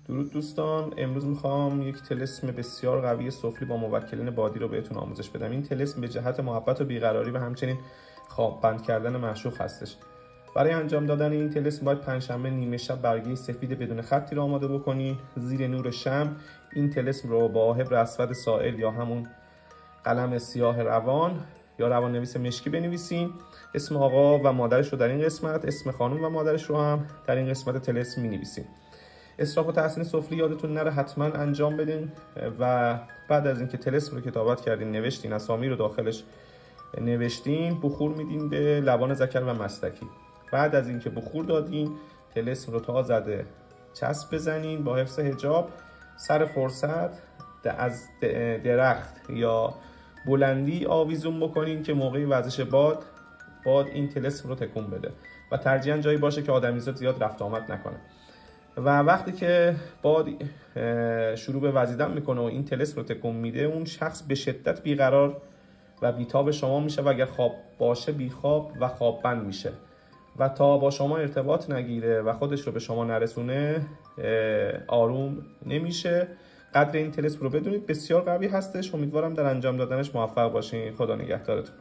درود دوستان، امروز میخوام یک طلسم بسیار قوی سفلی با موکلین بادی رو بهتون آموزش بدم. این طلسم به جهت محبت و بیقراری و همچنین خواب بند کردن معشوق هستش. برای انجام دادن این طلسم باید پنجشنبه نیمه شب برگه سفید بدون خطی رو آماده بکنین. زیر نور شمع این طلسم رو با حبر اسود سائل یا همون قلم سیاه روان یا روان نویس مشکی بنویسین. اسم آقا و مادرش رو در این قسمت، اسم خانم و مادرش رو هم در این قسمت طلسم می‌نویسین. اسراف و تحسین سفلی یادتون نره حتما انجام بدین و بعد از اینکه طلسم رو کتابت کردین، نوشتین، اسامی رو داخلش نوشتین، بخور میدین به لبان ذکر و مستکی. بعد از اینکه بخور دادین، طلسم رو تا زده چسب بزنین با حفظ حجاب. سر فرصت از درخت یا بلندی آویزون بکنین که موقع وزش باد این طلسم رو تکون بده و ترجیحاً جایی باشه که آدمیزاد زیاد رفت آمد نکنه. و وقتی که باد شروع به وزیدن میکنه و این طلسم رو تکون میده، اون شخص به شدت بیقرار و بیتاب شما میشه و اگر خواب باشه بیخواب و خواب بند میشه و تا با شما ارتباط نگیره و خودش رو به شما نرسونه آروم نمیشه. قدر این طلسم رو بدونید بسیار قوی هستش. امیدوارم در انجام دادنش موفق باشین. خدا نگهدارتون.